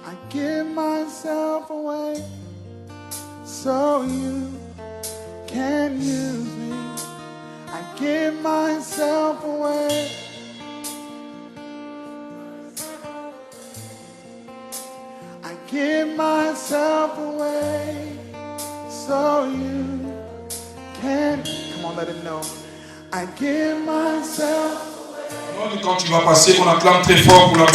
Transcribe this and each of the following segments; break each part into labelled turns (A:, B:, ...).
A: I give myself away so you can use me. I give myself away. I give myself away so you can. Come on, let him know. I give myself.
B: Quand tu vas passer, on acclame très fort pour la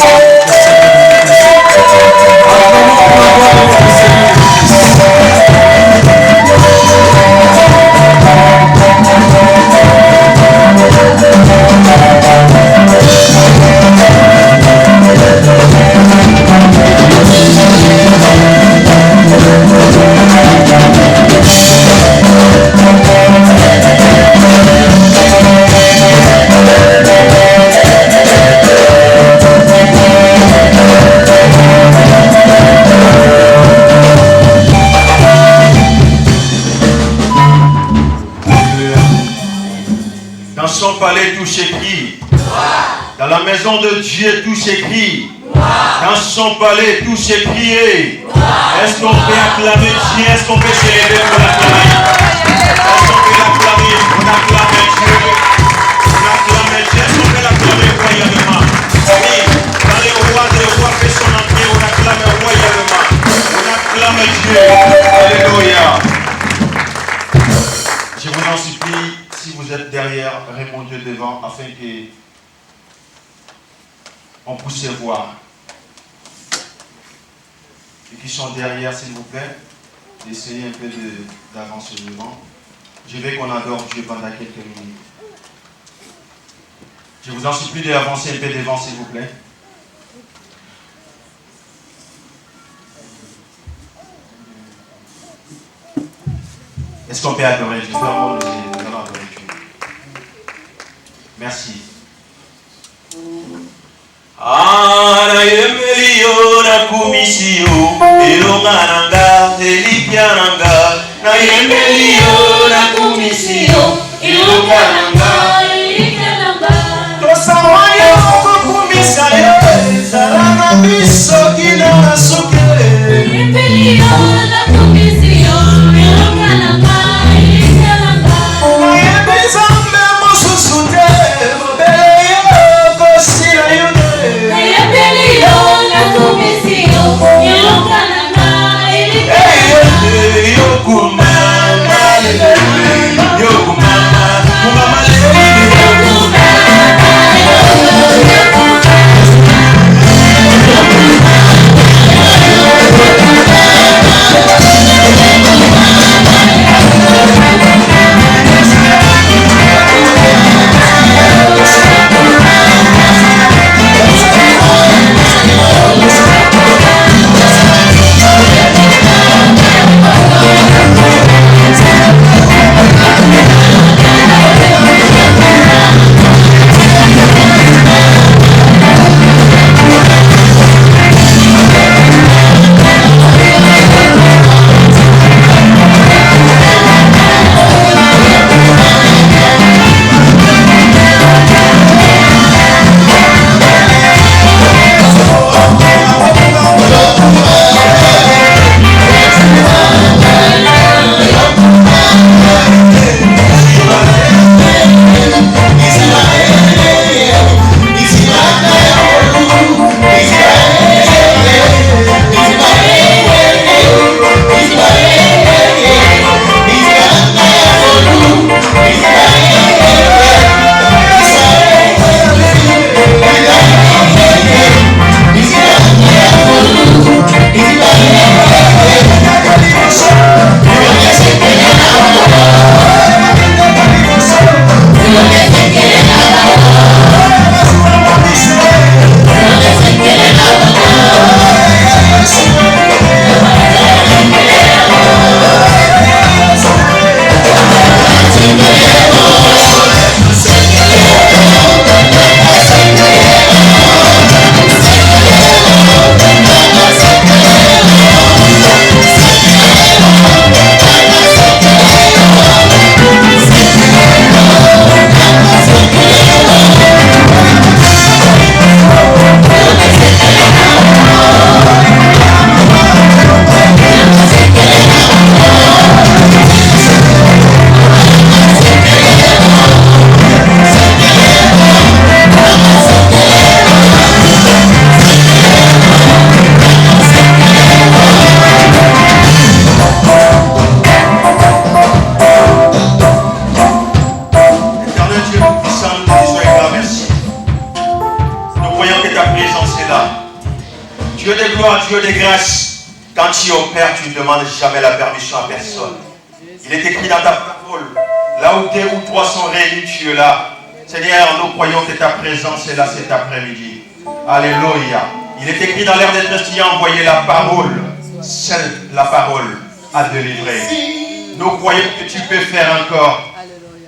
C: Dans son palais, tout s'écrit. Dans la maison de Dieu, tout s'écrit. Dans son palais, tout s'écrit. Est-ce qu'on peut acclamer Dieu? Est-ce qu'on peut se lever pour l'acclamer? Est-ce qu'on peut l'acclamer? On acclame Dieu. On acclame Dieu. Est-ce qu'on peut l'acclamer royalement? Oui. Quand le roi des rois fait son entrée, on acclame royalement. On acclame Dieu. Alléluia. Je vous en supplie, si vous êtes derrière, répondez devant afin que on puisse voir. Et qui sont derrière, s'il vous plaît, essayez un peu d'avancer devant. Je veux qu'on adore Dieu pendant quelques minutes. Je vous en supplie d'avancer un peu devant, s'il vous plaît. Est-ce qu'on peut adorer Dieu? Nous allons adorer Dieu. Merci.
D: Ana yemelio na kumisio elongananga elipiananga na yemelio na kumisio elongananga elipiananga tosawayo kumisa yo zalana biso kina nasuke yemelio na kumisio elongananga elipiananga oyebeza mbemo susute mobele kosila yo
C: Dieu de gloire, Dieu de grâce, quand tu opères, tu ne demandes jamais la permission à personne. Il est écrit dans ta parole, là où 2 ou 3 sont réunis, tu es là. Seigneur, nous croyons que ta présence est là cet après-midi. Alléluia. Il est écrit dans l'air d'être qui a envoyé la parole, seule la parole à délivrer. Nous croyons que tu peux faire encore.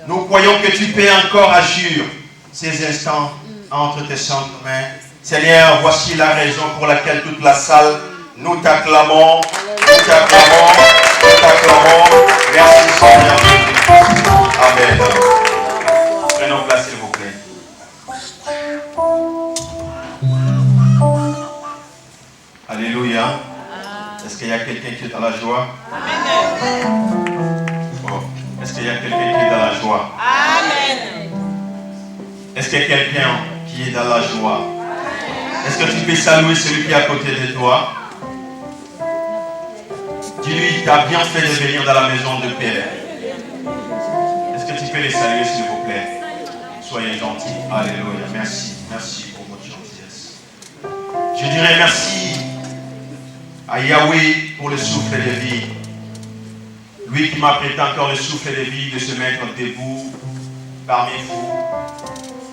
C: Nous croyons que tu peux encore agir ces instants entre tes saintes mains. Seigneur, voici la raison pour laquelle toute la salle, nous t'acclamons, nous t'acclamons, nous t'acclamons. Merci Seigneur. Amen. Prenons place s'il vous plaît. Alléluia. Est-ce qu'il y a quelqu'un qui est dans la joie? Oh. Est-ce qu'il y a quelqu'un qui est dans la joie?
E: Amen.
C: Est-ce qu'il y a quelqu'un qui est dans la joie? Est-ce que tu peux saluer celui qui est à côté de toi? Dis-lui, tu as bien fait de venir dans la maison de Père. Est-ce que tu peux les saluer s'il vous plaît? Soyez gentils. Alléluia. Merci. Merci pour votre gentillesse. Je dirais merci à Yahweh pour le souffle de vie. Lui qui m'a prêté encore le souffle de vie de se mettre debout parmi vous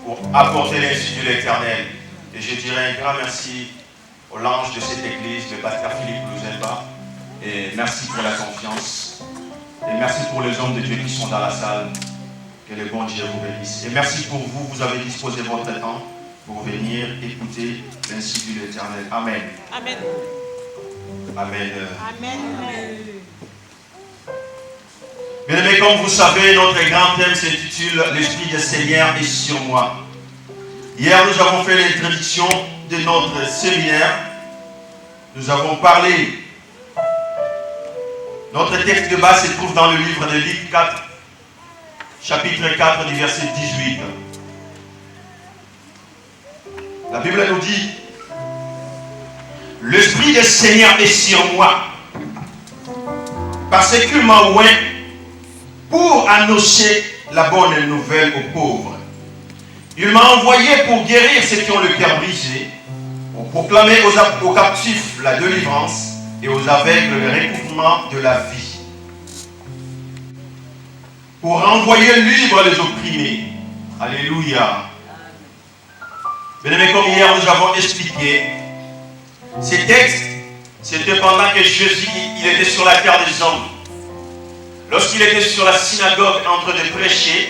C: pour apporter l'institut de l'Éternel. Et je dirais un grand merci au l'ange de cette église, le pasteur Philippe Louzemba. Et merci pour la confiance. Et merci pour les hommes de Dieu qui sont dans la salle. Que le bon Dieu vous bénisse. Et merci pour vous, vous avez disposé votre temps pour venir écouter l'institut de l'Éternel. Amen.
E: Amen.
C: Amen.
E: Amen.
C: Bien aimés, comme vous savez, notre grand thème s'intitule « L'Esprit du Seigneur est sur moi ». Hier, nous avons fait l'introduction de notre séminaire. Nous avons parlé. Notre texte de base se trouve dans le livre de Luc 4, chapitre 4, du verset 18. La Bible nous dit « L'Esprit du Seigneur est sur moi, parce qu'il m'a oint pour annoncer la bonne nouvelle aux pauvres. Il m'a envoyé pour guérir ceux qui ont le cœur brisé, pour proclamer aux captifs la délivrance et aux aveugles le recouvrement de la vie, pour renvoyer libres les opprimés. » Alléluia. Bien-aimés, comme hier nous avons expliqué, ces textes, c'était pendant que Jésus il était sur la terre des hommes. Lorsqu'il était sur la synagogue en train de prêcher,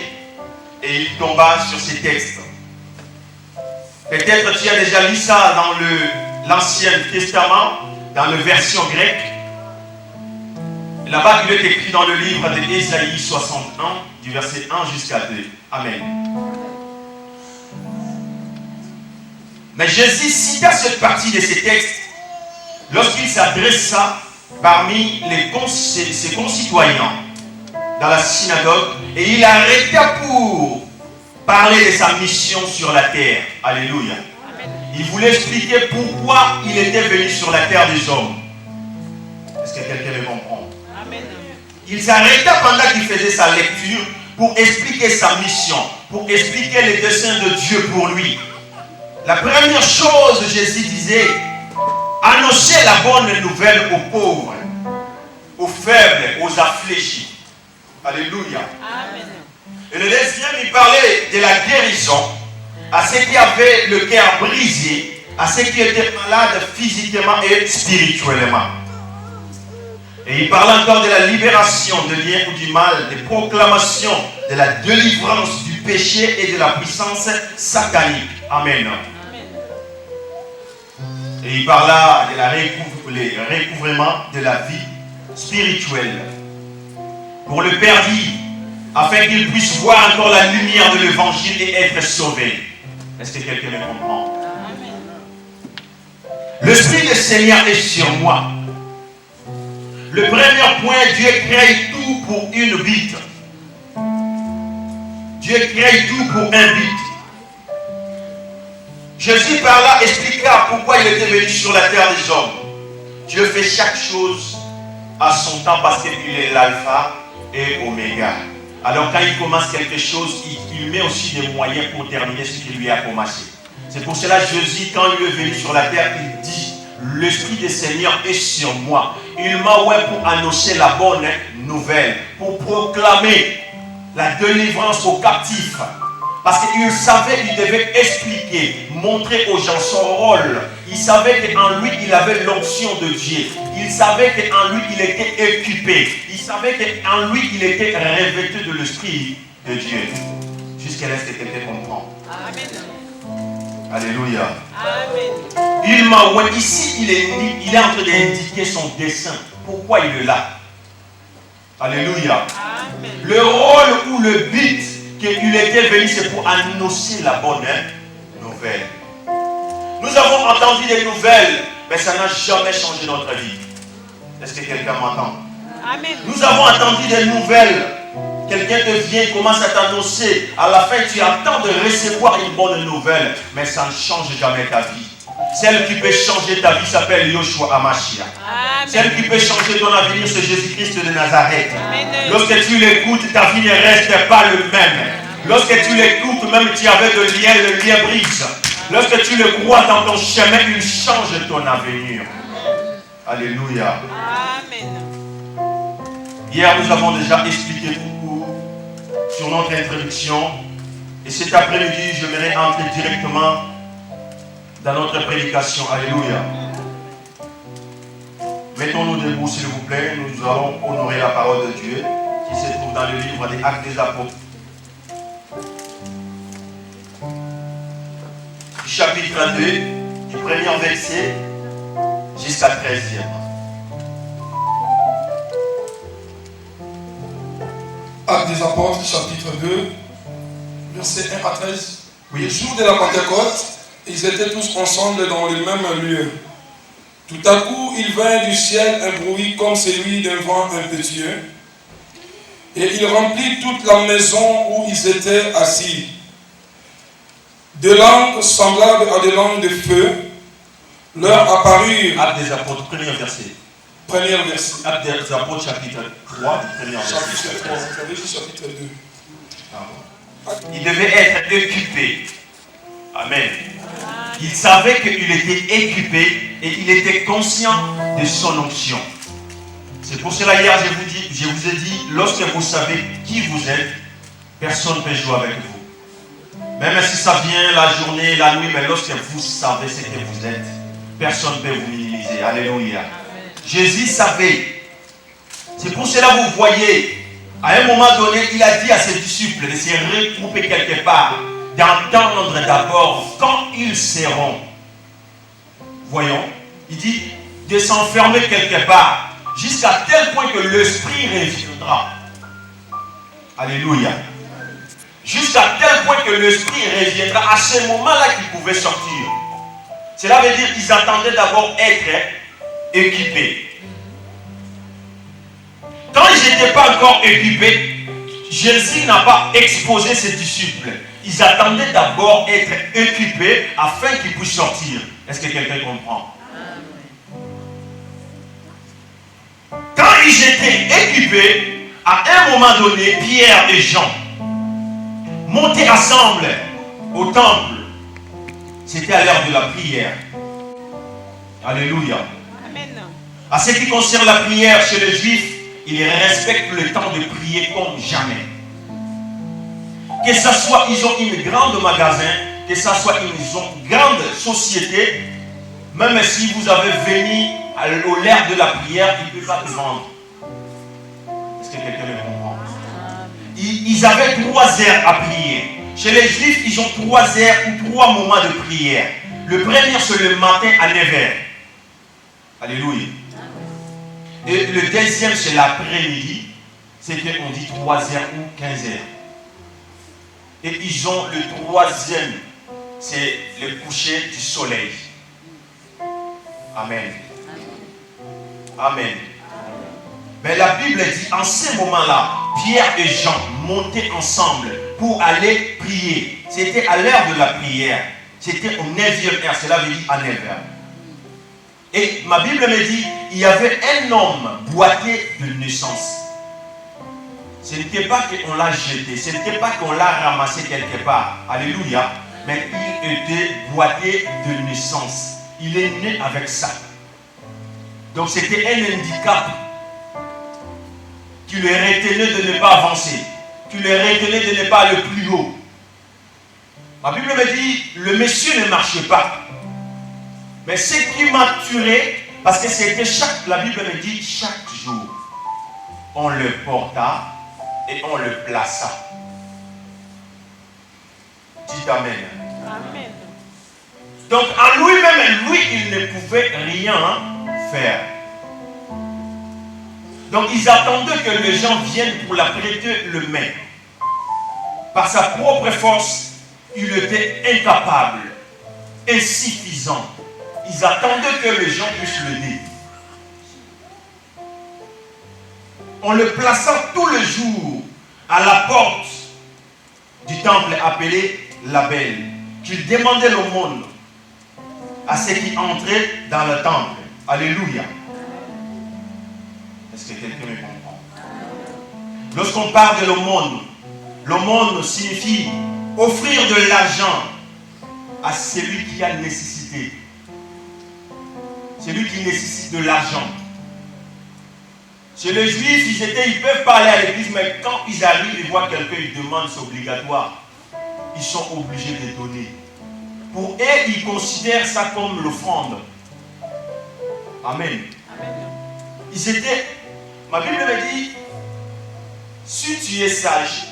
C: et il tomba sur ces textes. Peut-être tu as déjà lu ça dans l'Ancien Testament, dans la version grecque. Là-bas, il est écrit dans le livre de Ésaïe 61, du verset 1 jusqu'à 2. Amen. Mais Jésus cita cette partie de ces textes lorsqu'il s'adressa parmi ses concitoyens dans la synagogue et il arrêta pour parler de sa mission sur la terre. Alléluia. Il voulait expliquer pourquoi il était venu sur la terre des hommes. Est-ce que quelqu'un me comprend?
E: Amen.
C: Il s'arrêta pendant qu'il faisait sa lecture pour expliquer sa mission, pour expliquer les desseins de Dieu pour lui. La première chose, Jésus disait, annoncer la bonne nouvelle aux pauvres, aux faibles, aux affligés. Alléluia.
E: Amen.
C: Et le deuxième, il parlait de la guérison à ceux qui avaient le cœur brisé, à ceux qui étaient malades physiquement et spirituellement. Et il parle encore de la libération de bien ou du mal, de proclamation de la délivrance du péché et de la puissance satanique. Amen. Et il parla de la recouvrement de la vie spirituelle pour le perdu, afin qu'il puisse voir encore la lumière de l'évangile et être sauvé. Est-ce que quelqu'un me comprend? L'Esprit du Seigneur est sur moi. Le premier point, Dieu crée tout pour une but. Dieu crée tout pour un but. Jésus par là expliqua pourquoi il était venu sur la terre des hommes. Dieu fait chaque chose à son temps parce qu'il est l'alpha et oméga. Alors quand il commence quelque chose, il met aussi des moyens pour terminer ce qu'il lui a commencé. C'est pour cela que Jésus, quand il est venu sur la terre, il dit l'Esprit du Seigneur est sur moi. Il m'a oint pour annoncer la bonne nouvelle, pour proclamer la délivrance aux captifs. Parce qu'il savait qu'il devait expliquer, montrer aux gens son rôle. Il savait qu'en lui, il avait l'onction de Dieu. Il savait qu'en lui, il était équipé. Il savait qu'en lui, il était revêtu de l'Esprit de Dieu. Jusqu'à là, est-ce que quelqu'un comprend? Amen. Alléluia. Amen. Il m'a oint. Ici, il est en train d'indiquer son dessein. Pourquoi il est là? Alléluia. Amen. Le rôle ou le but qu'il était venu, c'est pour annoncer la bonne nouvelle. Nous avons entendu des nouvelles, mais ça n'a jamais changé notre vie. Est-ce que quelqu'un m'entend? Amen. Nous avons entendu des nouvelles. Quelqu'un te vient, il commence à t'annoncer. À la fin, tu attends de recevoir une bonne nouvelle, mais ça ne change jamais ta vie. Celle qui peut changer ta vie s'appelle Yoshua Amashia. Celle qui peut changer ton avenir, c'est Jésus-Christ de Nazareth. Amen. Lorsque tu l'écoutes, ta vie ne reste pas le même. Lorsque tu l'écoutes, même tu avais de lien, le lien brise. Lorsque tu le crois dans ton chemin, il change ton avenir. Alléluia. Amen. Hier, nous avons déjà expliqué beaucoup sur notre introduction. Et cet après-midi, j'aimerais entrer directement dans notre prédication. Alléluia. Mettons-nous debout, s'il vous plaît. Nous allons honorer la parole de Dieu qui se trouve dans le livre des Actes des Apôtres. Chapitre 2, du premier verset jusqu'à 13e.
B: Actes des Apôtres, chapitre 2, verset 1 à 13. Oui. Le jour de la Pentecôte, ils étaient tous ensemble dans le même lieu. Tout à coup, il vint du ciel un bruit comme celui d'un vent impétueux, et il remplit toute la maison où ils étaient assis. Des langues semblables à des langues de feu leur apparurent.
C: Actes des Apôtres, premier verset.
B: Premier verset.
C: Actes des Apôtres, chapitre 3, premier verset.
B: Chapitre 3, vous avez dit chapitre 2.
C: Il devait être occupé. Amen. Il savait qu'il était équipé et il était conscient de son onction. C'est pour cela hier je vous ai dit, lorsque vous savez qui vous êtes, personne ne peut jouer avec vous. Même si ça vient la journée, la nuit, mais lorsque vous savez ce que vous êtes, personne ne peut vous minimiser. Alléluia. Amen. Jésus savait. C'est pour cela que vous voyez, à un moment donné, il a dit à ses disciples de se regrouper quelque part, d'entendre d'abord quand ils seront. Voyons, il dit de s'enfermer quelque part, jusqu'à tel point que l'Esprit reviendra. Alléluia. Jusqu'à tel point que l'Esprit reviendra, à ce moment-là qu'ils pouvaient sortir. Cela veut dire qu'ils attendaient d'abord être équipés. Quand ils n'étaient pas encore équipés, Jésus n'a pas exposé ses disciples. Ils attendaient d'abord être équipés afin qu'ils puissent sortir. Est-ce que quelqu'un comprend? Quand ils étaient équipés, à un moment donné, Pierre et Jean montaient ensemble au temple. C'était à l'heure de la prière. Alléluia. Amen. À ce qui concerne la prière chez les Juifs, ils respectent le temps de prier comme jamais. Que ce soit, ils ont une grande magasin, que ce soit une grande société, même si vous avez venu au l'air de la prière, ils ne peuvent pas te vendre. Est-ce que quelqu'un me comprend? Ils avaient 3 heures à prier. Chez les Juifs, ils ont 3 heures ou 3 moments de prière. Le premier, c'est le matin à 9h. Alléluia. Et le deuxième, c'est l'après-midi. C'est qu'on dit 3 heures ou 15 heures. Et ils ont le 3e, c'est le coucher du soleil. Amen. Amen. Mais la Bible dit, en ce moment-là, Pierre et Jean montaient ensemble pour aller prier. C'était à l'heure de la prière. C'était au 9e heure, cela veut dire à 9h. Et ma Bible me dit, il y avait un homme boité de naissance. Ce n'était pas qu'on l'a jeté, ce n'était pas qu'on l'a ramassé quelque part. Alléluia. Mais il était boité de naissance. Il est né avec ça. Donc c'était un handicap qui le retenait de ne pas avancer, qui le retenait de ne pas aller plus haut. Ma Bible me dit, le monsieur ne marchait pas. Mais ce qui m'a tué, parce que c'était la Bible me dit, chaque jour, on le porta et on le plaça. Dites Amen.
E: Amen.
C: Donc en lui-même, lui, il ne pouvait rien faire. Donc ils attendaient que les gens viennent pour la prêter le main. Par sa propre force, il était incapable, insuffisant. Ils attendaient que les gens puissent l'aider. On le plaça tous les jours à la porte du temple appelé la Belle, qu'il demandait l'aumône à ceux qui entraient dans le temple. Alléluia. Est-ce que quelqu'un me comprend? Lorsqu'on parle de l'aumône signifie offrir de l'argent à celui qui a nécessité. Celui qui nécessite de l'argent. Chez les Juifs, ils peuvent parler à l'église, mais quand ils arrivent, ils voient quelqu'un, ils demandent, c'est obligatoire. Ils sont obligés de donner. Pour eux, ils considèrent ça comme l'offrande. Amen. Ma Bible me dit, si tu es sage,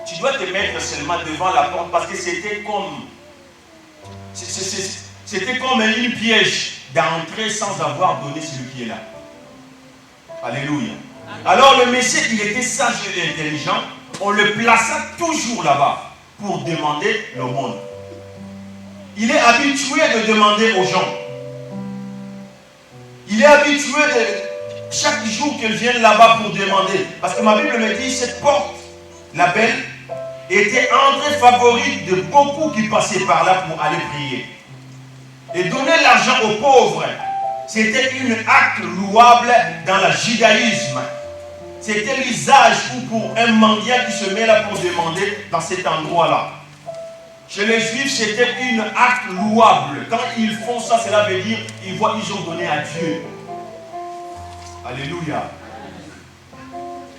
C: tu dois te mettre seulement devant la porte, parce que c'était comme une piège d'entrer sans avoir donné celui qui est là. Alléluia. Alors le Messie, il était sage et intelligent. On le plaça toujours là-bas pour demander l'aumône. Il est habitué de demander aux gens. Il est habitué de chaque jour qu'ils viennent là-bas pour demander. Parce que ma Bible me dit, cette porte, la Belle, était entrée favorite de beaucoup qui passaient par là pour aller prier. Et donner l'argent aux pauvres, c'était un acte louable dans le judaïsme. C'était l'usage pour un mendiant qui se met là pour demander dans cet endroit-là. Chez les Juifs, c'était un acte louable. Quand ils font ça, cela veut dire qu'ils ont donné à Dieu. Alléluia.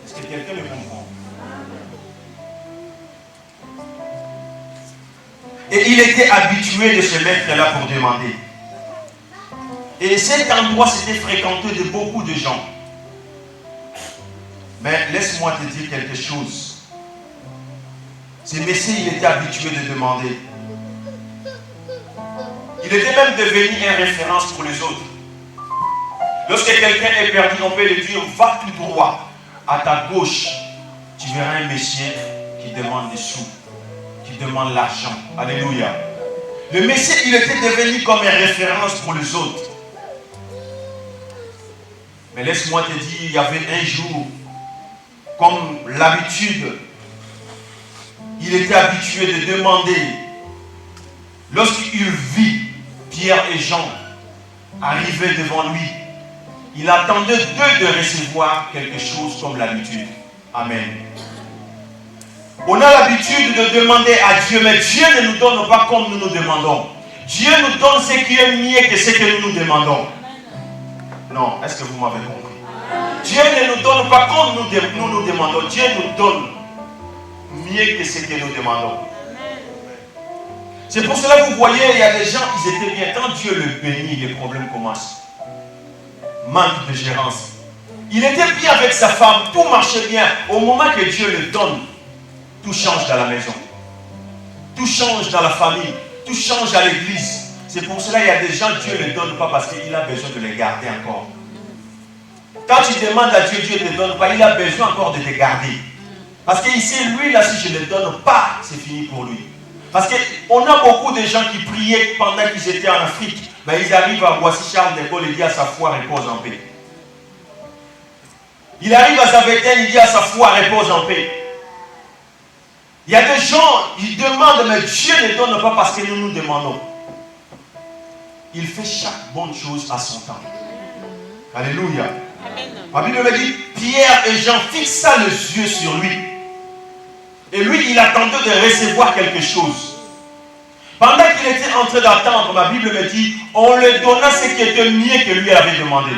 C: Est-ce que quelqu'un le comprend? Et il était habitué de se mettre là pour demander. Et cet endroit s'était fréquenté de beaucoup de gens. Mais laisse-moi te dire quelque chose. Ce Messie, il était habitué de demander. Il était même devenu une référence pour les autres. Lorsque quelqu'un est perdu, on peut lui dire, va tout droit. À ta gauche, tu verras un Messie qui demande des sous, qui demande l'argent. Alléluia. Le Messie, il était devenu comme une référence pour les autres. Mais laisse-moi te dire, il y avait un jour, comme l'habitude, il était habitué de demander. Lorsqu'il vit Pierre et Jean arriver devant lui, il attendait d'eux de recevoir quelque chose comme l'habitude. Amen. On a l'habitude de demander à Dieu, mais Dieu ne nous donne pas comme nous nous demandons. Dieu nous donne ce qui est mieux que ce que nous nous demandons. Non, est-ce que vous m'avez compris? Dieu ne nous donne pas comme nous nous demandons. Dieu nous donne mieux que ce que nous demandons. C'est pour cela que vous voyez, il y a des gens qui étaient bien. Quand Dieu le bénit, les problèmes commencent. Manque de gérance. Il était bien avec sa femme, tout marchait bien. Au moment que Dieu le donne, tout change dans la maison. Tout change dans la famille. Tout change à l'église. C'est pour cela qu'il y a des gens, Dieu ne les donne pas parce qu'il a besoin de les garder encore. Quand tu demandes à Dieu, Dieu ne te donne pas, il a besoin encore de te garder. Parce qu'il sait, lui là, si je ne le donne pas, c'est fini pour lui. Parce qu'on a beaucoup de gens qui priaient pendant qu'ils étaient en Afrique. Mais ils arrivent à Boissy Charles de Gaulle et dit à sa foi, repose en paix. Il arrive à Zavetten, il dit à sa foi, repose en paix. Il y a des gens, ils demandent, mais Dieu ne donne pas parce que nous nous demandons. Il fait chaque bonne chose à son temps. Alléluia. La Bible me dit, Pierre et Jean fixa les yeux sur lui. Et lui, il attendait de recevoir quelque chose. Pendant qu'il était en train d'attendre, ma Bible me dit, on lui donna ce qui était mieux que lui avait demandé.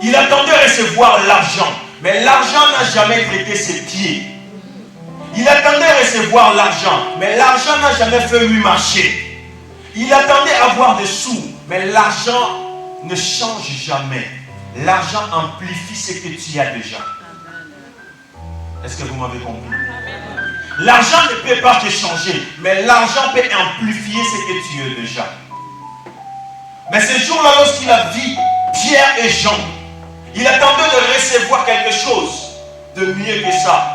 C: Il attendait recevoir l'argent, mais l'argent n'a jamais traité ses pieds. Il attendait recevoir l'argent, mais l'argent n'a jamais fait lui marcher. Il attendait avoir des sous, mais l'argent ne change jamais. L'argent amplifie ce que tu as déjà. Est-ce que vous m'avez compris? L'argent ne peut pas te changer, mais l'argent peut amplifier ce que tu as déjà. Mais ce jour-là, lorsqu'il a vu Pierre et Jean, il attendait de recevoir quelque chose de mieux que ça.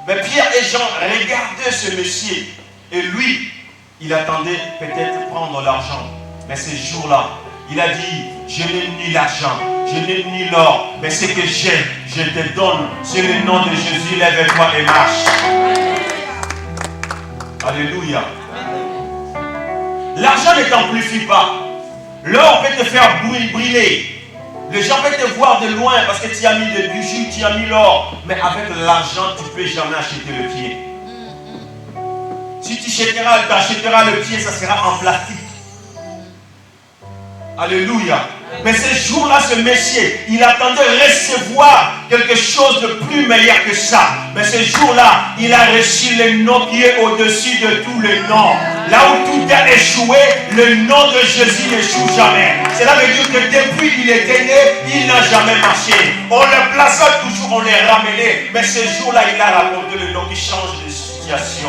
C: Mais Pierre et Jean regardaient ce monsieur. Et lui, il attendait peut-être prendre l'argent. Mais ce jour-là, il a dit, je n'ai ni l'argent, je n'ai ni l'or, mais ce que j'ai, je te donne. C'est le nom de Jésus, lève-toi et marche. Alléluia. L'argent ne t'amplifie pas. L'or peut te faire briller. Les gens peuvent te voir de loin parce que tu as mis des bijoux, tu as mis l'or. Mais avec l'argent, tu ne peux jamais acheter le pied. Si tu achèteras le pied, ça sera en plastique. Alléluia. Mais ce jour-là, ce monsieur, il attendait recevoir quelque chose de plus meilleur que ça. Mais ce jour-là, il a reçu le nom qui est au-dessus de tous les noms. Là où tout a échoué, le nom de Jésus n'échoue jamais. Cela veut dire que depuis qu'il était né, il n'a jamais marché. On le plaça toujours, on le ramenait. Mais ce jour-là, il a raconté le nom qui change de situation.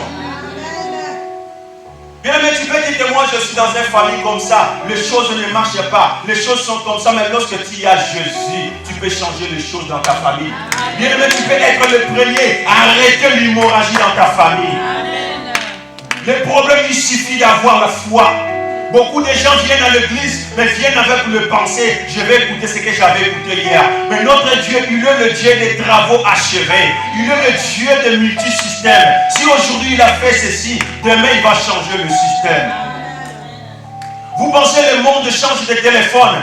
C: Bien aimé, tu peux dire que moi je suis dans une famille comme ça, les choses ne marchent pas, les choses sont comme ça, mais lorsque tu as Jésus, tu peux changer les choses dans ta famille. Bien aimé, tu peux être le premier à arrêter l'hémorragie dans ta famille. Le problème, il suffit d'avoir la foi. Beaucoup de gens viennent à l'église, mais viennent avec le pensée, je vais écouter ce que j'avais écouté hier. Mais notre Dieu, il est le Dieu des travaux achevés. Il est le Dieu des multisystèmes. Si aujourd'hui il a fait ceci, demain il va changer le système. Vous pensez que le monde change de téléphone.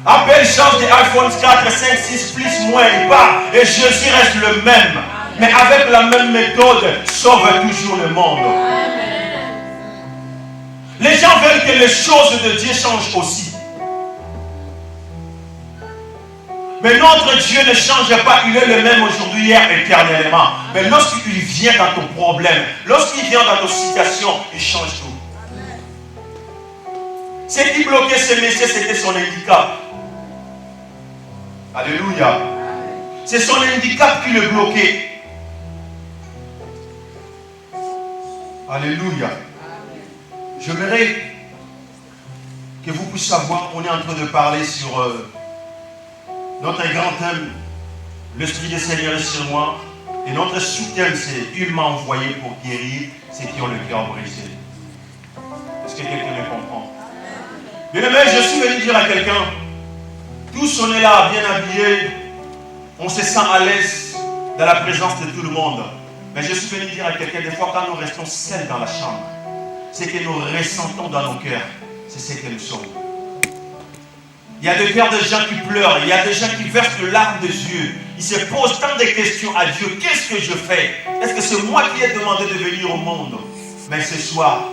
C: Apple change des iPhone 4, 5, 6, plus, moins, et pas. Et Jésus reste le même. Mais avec la même méthode, sauve toujours le monde. Les gens veulent que les choses de Dieu changent aussi. Mais notre Dieu ne change pas. Il est le même aujourd'hui, hier, éternellement. Mais lorsqu'il vient dans ton problème, lorsqu'il vient dans ta situation, il change tout. Ce qui bloquait ce monsieur, c'était son handicap. Alléluia. C'est son handicap qui le bloquait. Alléluia. J'aimerais que vous puissiez savoir, on est en train de parler sur notre grand thème, l'Esprit du Seigneur est sur moi. Et notre sous-thème, c'est il m'a envoyé pour guérir ceux qui ont le cœur brisé. Est-ce que quelqu'un me comprend? Bien aimé, je suis venu dire à quelqu'un, tous on est là, bien habillés, on se sent à l'aise dans la présence de tout le monde. Mais je suis venu dire à quelqu'un, des fois quand nous restons seuls dans la chambre, ce que nous ressentons dans nos cœurs, c'est ce que nous sommes. Il y a des cœurs de gens qui pleurent, il y a des gens qui versent de larmes des yeux. Ils se posent tant de questions à Dieu. Qu'est-ce que je fais? Est-ce que c'est moi qui ai demandé de venir au monde? Mais ce soir,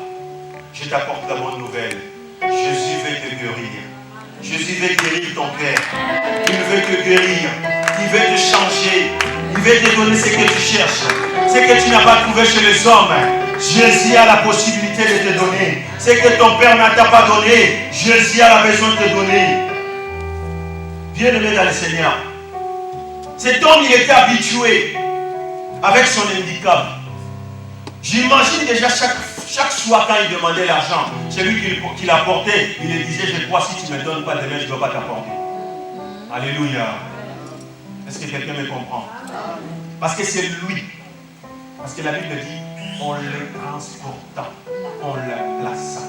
C: je t'apporte la bonne nouvelle. Jésus veut te guérir. Jésus veut guérir ton cœur. Il veut te guérir. Il veut te changer. Il veut te donner ce que tu cherches. Ce que tu n'as pas trouvé chez les hommes. Jésus a la possibilité de te donner. Ce que ton père ne t'a pas donné, Jésus a besoin de te donner. Bien-aimé dans le Seigneur, cet homme, il était habitué avec son handicap. J'imagine déjà chaque soir quand il demandait l'argent, celui qui l'apportait, il lui disait, je crois si tu ne me donnes pas demain, je ne dois pas t'apporter. Alléluia. Est-ce que quelqu'un me comprend? Parce que c'est lui. Parce que la Bible dit, on le transporta, on le plaça.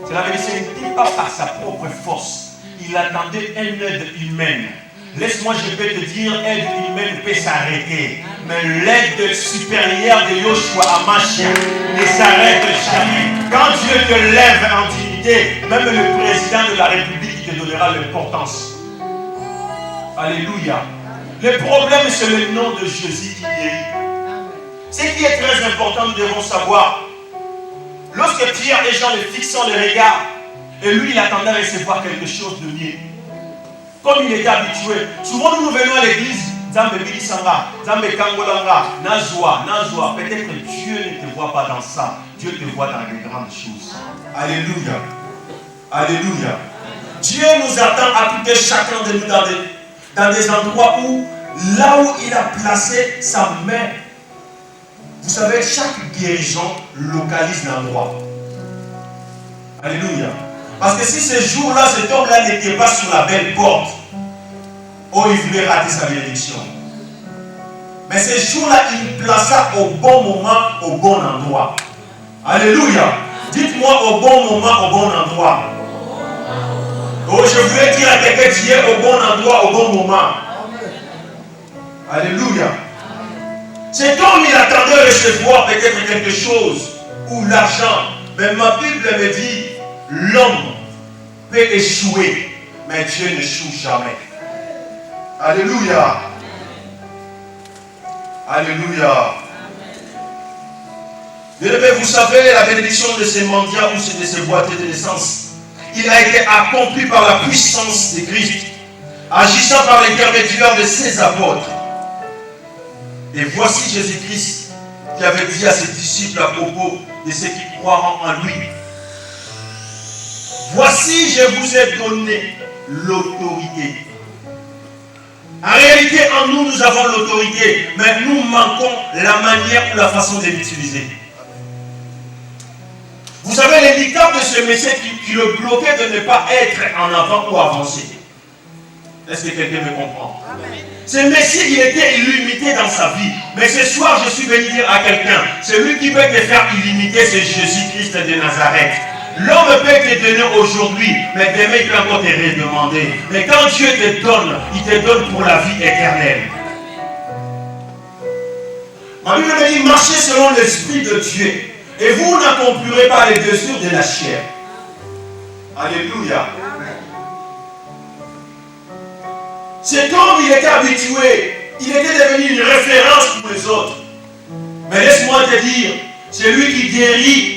C: Cela veut dire que ce n'était pas par sa propre force. Il attendait une aide humaine. Laisse-moi, je peux te dire, l'aide humaine peut s'arrêter. Mais l'aide supérieure de Yoshua Amashia ne s'arrête jamais. Quand Dieu te lève en dignité, même le président de la République te donnera l'importance. Alléluia. Le problème, c'est le nom de Jésus qui guérit. Ce qui est très important, nous devons savoir, Lorsque Pierre et Jean le fixant le regard, et lui il attendait à recevoir quelque chose de mieux. Comme il était habitué. Souvent nous venons à l'église, Zambe Bilisanga, Zambe Kangolanga, Nazwa. Peut-être que Dieu ne te voit pas dans ça. Dieu te voit dans les grandes choses. Alléluia. Alléluia. Dieu nous attend à tout et chacun de nous dans des endroits où, là où il a placé sa main. Vous savez, chaque guérison localise l'endroit. Alléluia. Parce que si ce jour-là, cet homme-là n'était pas sur la belle porte, oh, il voulait rater sa bénédiction. Mais ce jour-là, il plaça au bon moment, au bon endroit. Alléluia. Dites-moi au bon moment, au bon endroit. Oh, je voulais dire à quelqu'un qui est au bon endroit, au bon moment. Alléluia. Cet homme, il attendait de recevoir peut-être quelque chose, ou l'argent. Mais ma Bible me dit, l'homme peut échouer, mais Dieu n'échoue jamais. Alléluia. Alléluia. Bien-aimés, vous savez, la bénédiction de ces mendiants ou de ces boîtiers de naissance, il a été accompli par la puissance de Christ, agissant par l'intermédiaire de ses apôtres. Et voici Jésus-Christ qui avait dit à ses disciples à propos de ceux qui croiront en lui. Voici, je vous ai donné l'autorité. En réalité, en nous, nous avons l'autorité, mais nous manquons la manière ou la façon de l'utiliser. Vous savez, l'handicap de ce Messie qui le bloquait de ne pas être en avant ou avancer. Est-ce que quelqu'un me comprend? Ce Messie, il était illimité dans sa vie. Mais ce soir, je suis venu dire à quelqu'un, celui qui peut te faire illimité, c'est Jésus-Christ de Nazareth. L'homme peut te donner aujourd'hui, mais demain il peut encore te redemander. Mais quand Dieu te donne, il te donne pour la vie éternelle. Ma Bible me dit, marchez selon l'Esprit de Dieu. Et vous n'accomplirez pas les désirs de la chair. Alléluia. Cet homme, il était habitué. Il était devenu une référence pour les autres. Mais laisse-moi te dire, celui qui guérit,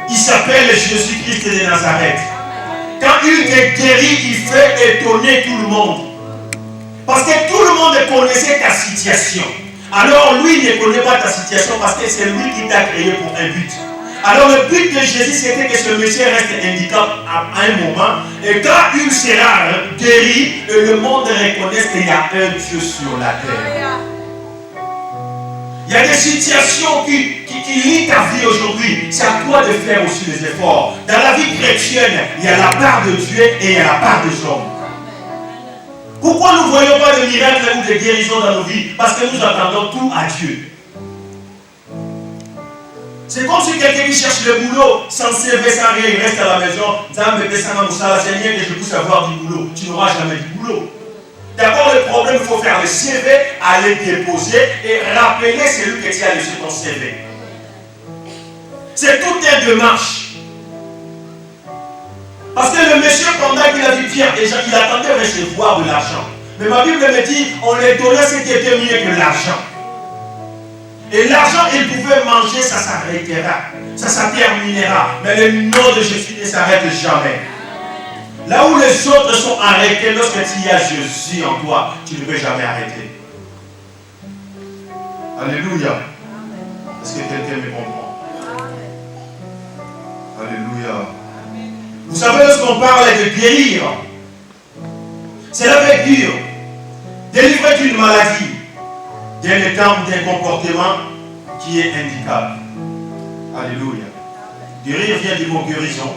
C: il s'appelle Jésus-Christ de Nazareth. Quand il te guérit, il fait étonner tout le monde. Parce que tout le monde connaissait ta situation. Alors lui il ne connaît pas ta situation parce que c'est lui qui t'a créé pour un but. Alors le but de Jésus c'était que ce monsieur reste handicap à un moment. Et quand il sera guéri, le monde reconnaisse qu'il y a un Dieu sur la terre. Il y a des situations qui lient ta vie aujourd'hui. C'est à toi de faire aussi les efforts. Dans la vie chrétienne, il y a la part de Dieu et il y a la part des hommes. Pourquoi nous ne voyons pas de miracles ou de guérisons dans nos vies? Parce que nous attendons tout à Dieu. C'est comme si quelqu'un qui cherche le boulot, sans CV, sans rien, il reste à la maison. Seigneur, que je puisse avoir du boulot. Tu n'auras jamais du boulot. D'abord, le problème, il faut faire le CV, aller déposer et rappeler celui qui a laissé ton CV. C'est toute une démarche. Parce que le monsieur, pendant qu'il a vu Pierre, déjà, il attendait de recevoir de l'argent. Mais ma Bible me dit, on lui donnait ce qui était mieux que l'argent. Et l'argent, il pouvait manger, ça s'arrêtera. Ça terminera. Mais le nom de Jésus ne s'arrête jamais. Là où les autres sont arrêtés, lorsque il y a Jésus en toi, tu ne peux jamais arrêter. Alléluia. Est-ce que quelqu'un me comprend? Alléluia. Vous savez, lorsqu'on parle de guérir, cela veut dire délivrer d'une maladie, d'un état ou d'un comportement qui est handicap. Alléluia. Guérir vient du mot guérison.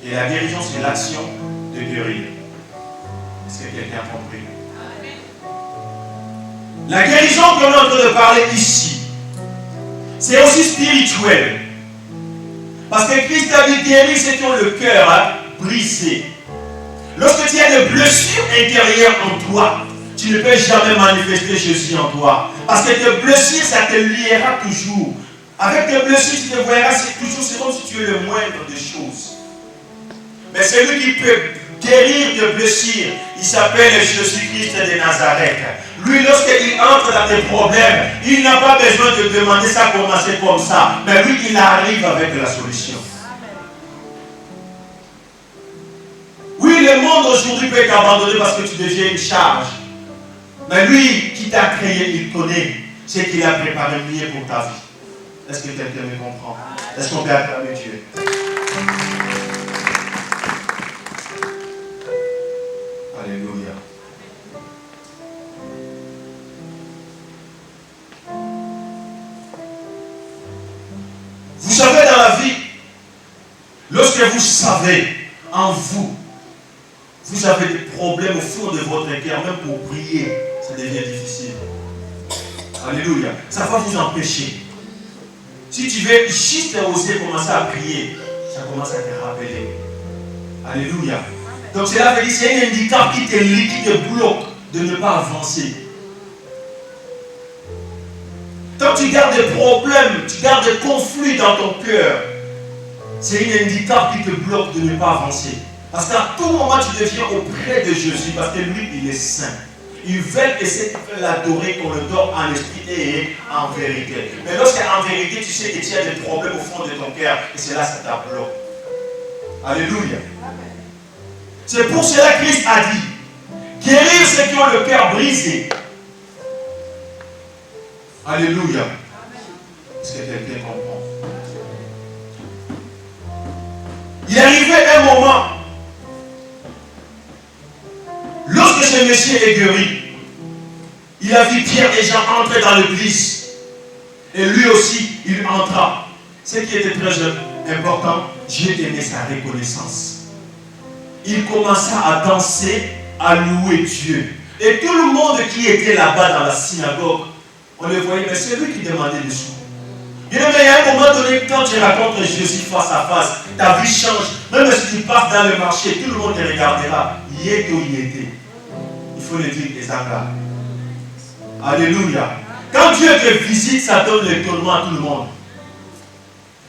C: Et la guérison, c'est l'action de guérir. Est-ce que quelqu'un a compris? La guérison qu'on est en train de parler ici, c'est aussi spirituel. Parce que Christ a dit guérir, c'est ton le cœur brisé. Lorsque tu as des blessures intérieures en toi, tu ne peux jamais manifester Jésus en toi. Parce que tes blessures, ça te liera toujours. Avec tes blessures, tu te verras, c'est comme si tu es le moindre des choses. Mais celui qui peut guérir de blessures. Il s'appelle Jésus-Christ de Nazareth. Lui, lorsqu'il entre dans tes problèmes, il n'a pas besoin de demander ça commencer comme ça. Mais lui, il arrive avec la solution. Oui, le monde aujourd'hui peut t'abandonner parce que tu deviens une charge. Mais lui qui t'a créé, il connaît ce qu'il a préparé mieux pour ta vie. Est-ce que quelqu'un me comprend? Est-ce qu'on peut acclamer Dieu? Alléluia. Vous savez, dans la vie, lorsque vous savez en vous, vous avez des problèmes au fond de votre cœur, même pour prier, ça devient difficile. Alléluia. Ça va vous empêcher. Si tu veux juste oser commencer à prier, ça commence à te rappeler. Alléluia. Donc cela veut dire que c'est un handicap qui te bloque de ne pas avancer. Quand tu gardes des problèmes, tu gardes des conflits dans ton cœur, c'est un handicap qui te bloque de ne pas avancer. Parce qu'à tout moment, tu deviens auprès de Jésus, parce que lui, il est saint. Il veut que ceux qui veulent l'adorer, qu'on le donne en esprit et en vérité. Mais lorsqu'en vérité, tu sais que tu as des problèmes au fond de ton cœur, et c'est là que ça t'abloque. Alléluia. C'est pour cela que Christ a dit, guérir ceux qui ont le cœur brisé. Alléluia. Est-ce que quelqu'un comprend? Il est arrivé un moment, lorsque ce monsieur est guéri, il a vu Pierre et Jean entrer dans l'église. Et lui aussi, il entra. Ce qui était très important, Dieu aimait sa reconnaissance. Il commença à danser, à louer Dieu. Et tout le monde qui était là-bas dans la synagogue, on le voyait, mais c'est lui qui demandait des sous. Il y a un moment donné, quand tu rencontres Jésus face à face, ta vie change. Même si tu passes dans le marché, tout le monde te regardera. Yéto, yété. Il faut le dire, Ezanga. Alléluia. Quand Dieu te visite, ça donne l'étonnement à tout le monde.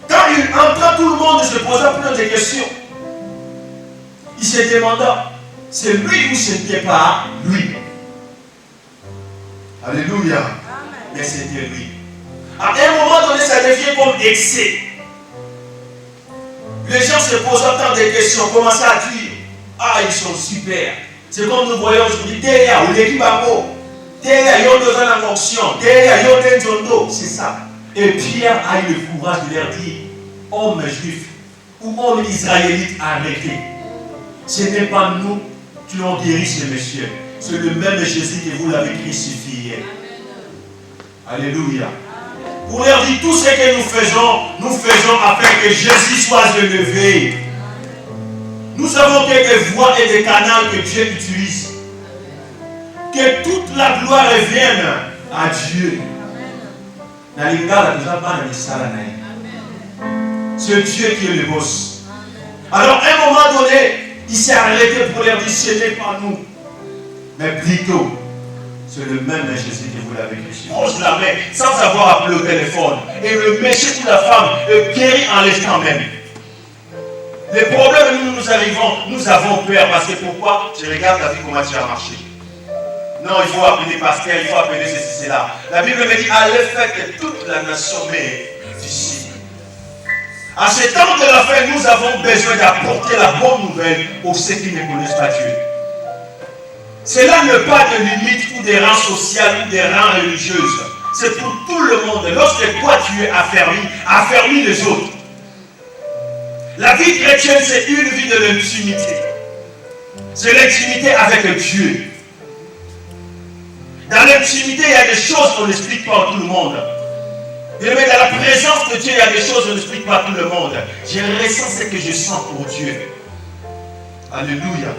C: Quand il entra, tout le monde se posa plein de questions. Il se demanda, c'est lui ou ce n'était pas lui? Alléluia. Mais c'était lui. À un moment donné, ça devient comme excès. Les gens se posent tant de questions, commencent à dire, ah, ils sont super. C'est comme nous voyons aujourd'hui, derrière, ou l'équipe à mots, derrière, ils ont besoin d'un fonction, derrière, ils ont des zondo. C'est ça. Et Pierre a eu le courage de leur dire, homme juif ou homme israélite, arrêtez. Ce n'est pas nous qui ont guéri ce monsieur. C'est le même Jésus que vous l'avez crucifié. Alléluia. Pour leur dire tout ce que nous faisons afin que Jésus soit élevé. Nous avons quelques voies et des canaux que Dieu utilise. Que toute la gloire revienne à Dieu. C'est Dieu qui est le boss. Alors, à un moment donné, il s'est arrêté pour leur dire, ce n'est pas nous, mais plutôt, c'est le même Jésus que vous l'avez crucifié. Pose la main sans avoir appelé au téléphone. Et le monsieur ou la femme est guéri en l'instant même. Les problèmes, nous arrivons, nous avons peur. Parce que pourquoi? Tu regardes la vie, comment tu as marché. Non, il faut appeler pasteur, il faut appeler ceci, cela. La Bible me dit, allez faire que toute la nation m'est disciple. À ce temps de la fin, nous avons besoin d'apporter la bonne nouvelle pour ceux qui ne connaissent pas Dieu. Cela n'est pas de limite ou des rangs sociaux ou des rangs religieuses. C'est pour tout le monde. Lorsque toi tu es affermi les autres. La vie chrétienne, c'est une vie de l'intimité. C'est l'intimité avec Dieu. Dans l'intimité, il y a des choses qu'on n'explique pas à tout le monde. Mais dans la présence de Dieu, il y a des choses qu'on n'explique pas à tout le monde. Je ressens ce que je sens pour Dieu. Alléluia.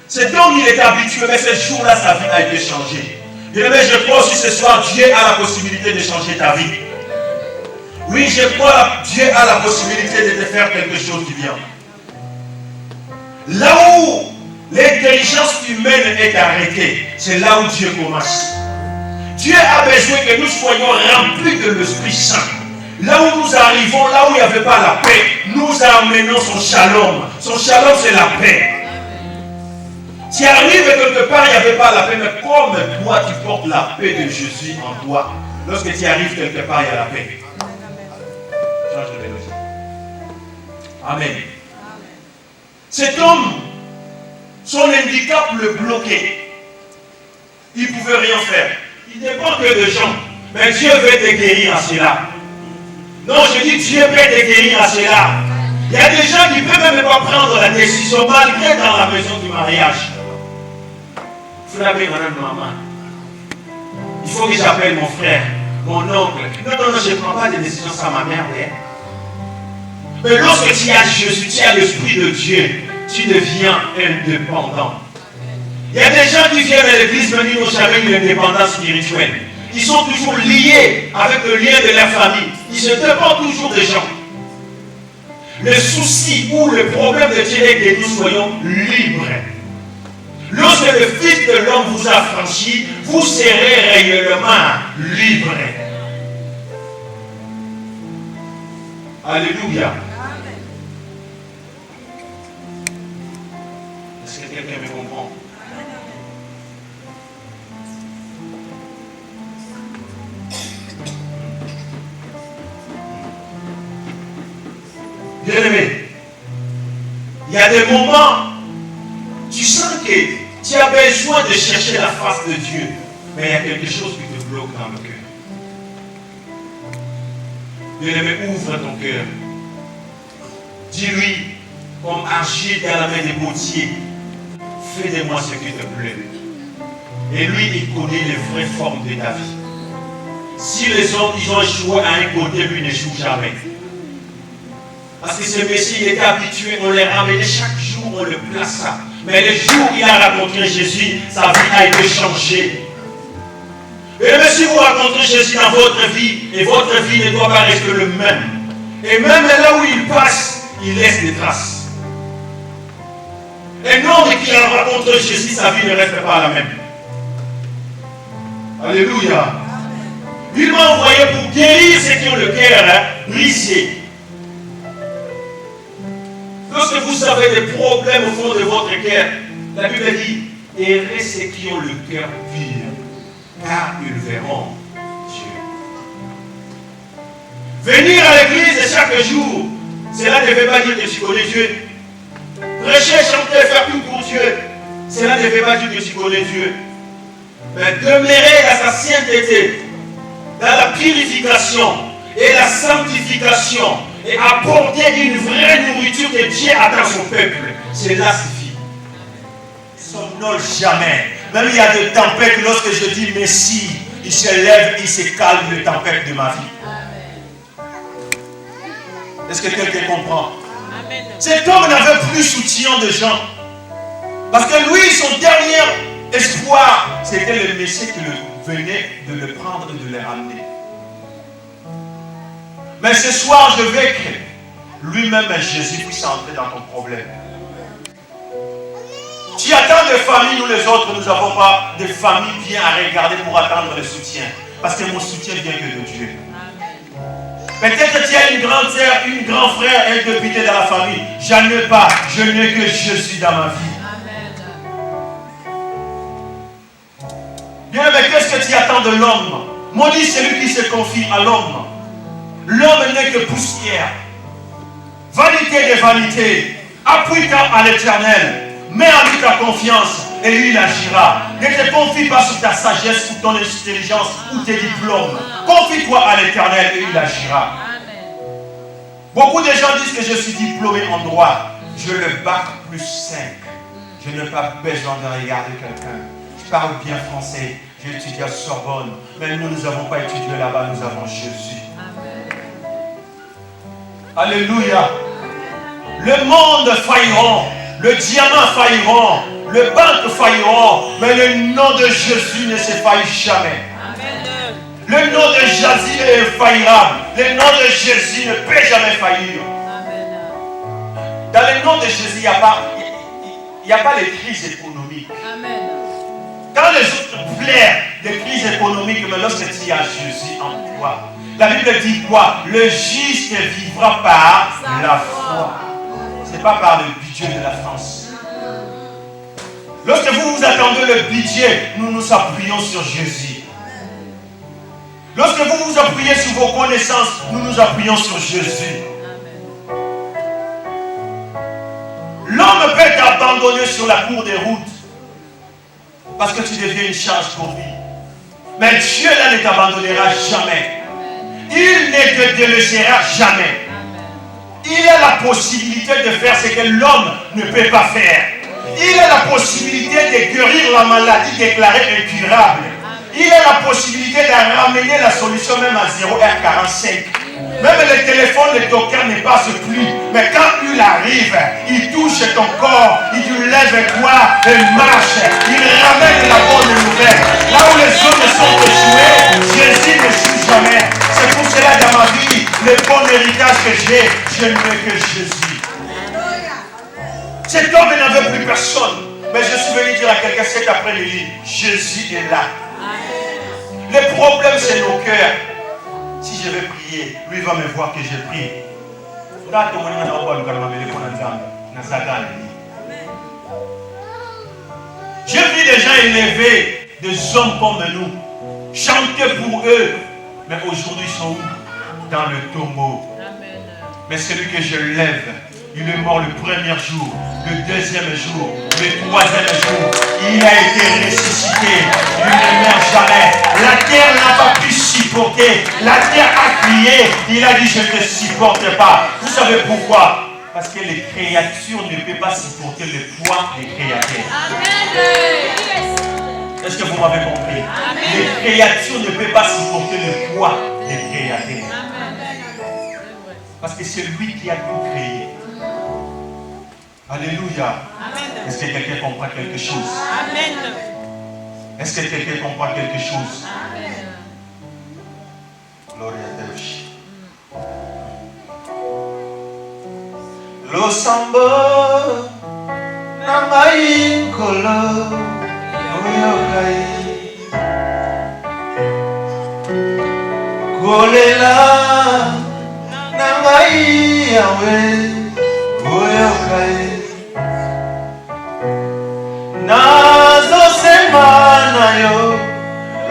C: Cet homme, il est habitué, mais ce jour-là, sa vie a été changée. Bien-aimé, je crois aussi ce soir, Dieu a la possibilité de changer ta vie. Oui, je crois que Dieu a la possibilité de te faire quelque chose du bien. Là où l'intelligence humaine est arrêtée, c'est là où Dieu commence. Dieu a besoin que nous soyons remplis de l'Esprit Saint. Là où nous arrivons, là où il n'y avait pas la paix, nous amenons son shalom. Son shalom, c'est la paix. Tu arrives quelque part, il n'y avait pas la paix, mais comme toi, tu portes la paix de Jésus en toi. Lorsque tu arrives quelque part, il y a la paix. Change de mélodie. Amen. Cet homme, son handicap le bloquait. Il ne pouvait rien faire. Il dépend que de gens. Mais Dieu veut te guérir à cela. Non, je dis Dieu peut te guérir à cela. Il y a des gens qui ne peuvent même pas prendre la décision malgré dans la maison du mariage. Frère, maman. Il faut que j'appelle mon frère, mon oncle. Non, je ne prends pas de décision sans ma mère. Mais lorsque tu as Jésus, tu as l'Esprit de Dieu, tu deviens indépendant. Il y a des gens qui viennent à l'église, mais ils n'ont jamais eu l'indépendance spirituelle. Ils sont toujours liés avec le lien de leur famille. Ils se dépendent toujours des gens. Le souci ou le problème de Dieu est que nous soyons libres. Lorsque le Fils de l'homme vous a franchi, vous serez réellement libres. Alléluia. Est-ce que quelqu'un me comprend? Bien-aimé, il y a des moments, tu sens que tu as besoin de chercher la face de Dieu, mais il y a quelque chose qui te bloque dans le cœur. Bien-aimé, ouvre ton cœur. Dis-lui, comme argile dans la main des potiers, fais de moi ce qui te plaît. Et lui, il connaît les vraies formes de ta vie. Si les autres, ils ont échoué à un côté, lui n'échoue jamais. Parce que ce Messie, il était habitué, on les ramenait chaque jour, on le plaça. Mais le jour où il a rencontré Jésus, sa vie a été changée. Et même si vous rencontrez Jésus dans votre vie, et votre vie ne doit pas rester le même. Et même là où il passe, il laisse des traces. Un homme qui a rencontré Jésus, sa vie ne reste pas la même. Alléluia. Il m'a envoyé pour guérir ceux qui ont le cœur brisé. Lorsque vous avez des problèmes au fond de votre cœur, la Bible dit, errez ceux qui ont le cœur pur, car ils verront Dieu. Venir à l'église chaque jour, cela ne veut pas dire que tu connais Dieu. Prêcher, chanter, faire tout pour Dieu, cela ne veut pas dire que tu connais Dieu. Mais demeurer dans sa sainteté, dans la purification et la sanctification, et apporter une vraie nourriture que Dieu attend son peuple, cela suffit. Ils ne somnolent jamais. Même il y a des tempêtes, lorsque je dis Messie, il se lève, il se calme les tempêtes de ma vie. Est-ce que quelqu'un comprend? Amen. Cet homme n'avait plus soutien de gens. Parce que lui, son dernier espoir, c'était le Messie qui venait de le prendre et de le ramener. Mais ce soir, je veux que lui-même, Jésus, puisse entrer dans ton problème. Tu attends des familles, nous les autres, nous n'avons pas de famille bien à regarder pour attendre le soutien. Parce que mon soutien vient que de Dieu. Peut-être que tu as une grande sœur, un grand frère et un député dans la famille. J'en ai pas, je n'ai que Jésus dans ma vie. Bien, mais qu'est-ce que tu attends de l'homme? Maudit celui qui se confie à l'homme. L'homme n'est que poussière. Vanité des vanités. Appuie-toi à l'Éternel. Mets en lui ta confiance et lui il agira. Ne te confie pas sur ta sagesse ou ton intelligence ou tes diplômes. Confie-toi à l'Éternel et il agira. Beaucoup de gens disent que je suis diplômé en droit. Je le bac plus 5. Je n'ai pas besoin de regarder quelqu'un. Je parle bien français. J'ai étudié à Sorbonne. Mais nous n'avons pas étudié là-bas. Nous avons Jésus. Alléluia. Le monde faillira, le diamant faillira, le banque faillira, mais le nom de Jésus ne se faillit jamais. Amen. Le nom de Jésus est infaillissable. Le nom de Jésus ne peut jamais faillir. Amen. Dans le nom de Jésus, il n'y a pas les crises économiques. Amen. Quand les autres plairent des crises économiques, mais lorsque tu as Jésus en toi, la Bible dit quoi? Le juste vivra par la foi. Ce n'est pas par le budget de la France. Lorsque vous vous attendez le budget, nous nous appuyons sur Jésus. Lorsque vous vous appuyez sur vos connaissances, nous nous appuyons sur Jésus. L'homme peut t'abandonner sur la cour des routes parce que tu deviens une charge pour lui. Mais Dieu là ne t'abandonnera jamais. Il ne te délaissera jamais. Il a la possibilité de faire ce que l'homme ne peut pas faire. Il a la possibilité de guérir la maladie déclarée incurable. Il a la possibilité de ramener la solution même à 0h45. Même le téléphone, le docteur ne passe plus. Mais quand il arrive, il touche ton corps, il te lève-toi et marche. Il ramène la bonne nouvelle. Là où les autres sont échoués, Jésus n'échoue jamais. C'est pour cela dans ma vie, le bon héritage que j'ai, je ne veux que Jésus. Cet homme n'avait plus personne. Mais je suis venu dire à quelqu'un cet après-midi, Jésus est là. Le problème, c'est nos cœurs. Si je vais prier, lui va me voir que j'ai prié. J'ai vu des gens élevés, des hommes comme nous, chanter pour eux. Mais aujourd'hui, ils sont où? Dans le tombeau. Mais celui que je lève, il est mort le premier jour, le deuxième jour, le troisième jour. Il a été ressuscité. Il ne meurt jamais. La terre n'a pas pu supporter. La terre a crié. Il a dit, je ne te supporte pas. Vous savez pourquoi? Parce que les créatures ne peuvent pas supporter le poids des créateurs. Est-ce que vous m'avez compris? Les créatures ne peuvent pas supporter le poids des créateurs. Parce que c'est lui qui a tout créé. Alléluia. Est-ce que quelqu'un comprend quelque chose? Amen. Est-ce que quelqu'un comprend quelque chose? Amen. Gloria a Deus. Lo sambo nangai kolo oyokai kolela nangai yawe oyokai nazo semana yo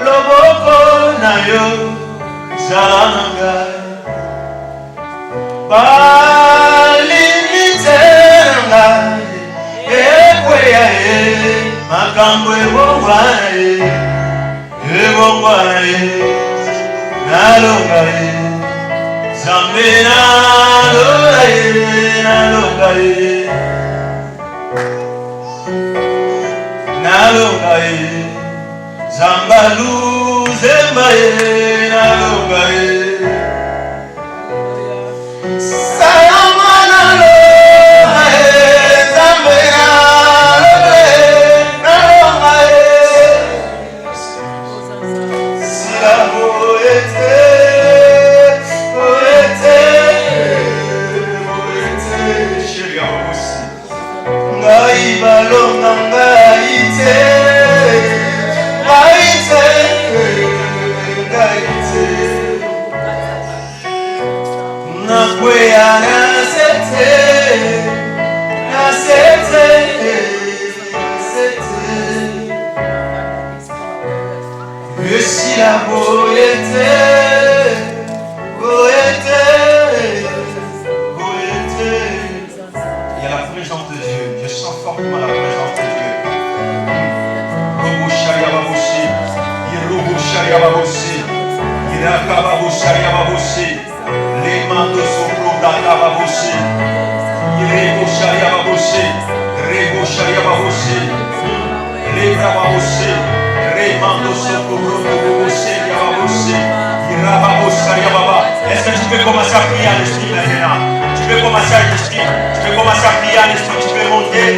C: loboko na yo zalanga balimiteranga ekweya makambo ebongwana nalonga zambe nalonga zambalu zembaye nalonga Est-ce que tu peux commencer à prier à l'esprit maintenant? Tu peux commencer à l'esprit, tu peux commencer à prier à l'esprit, tu peux monter.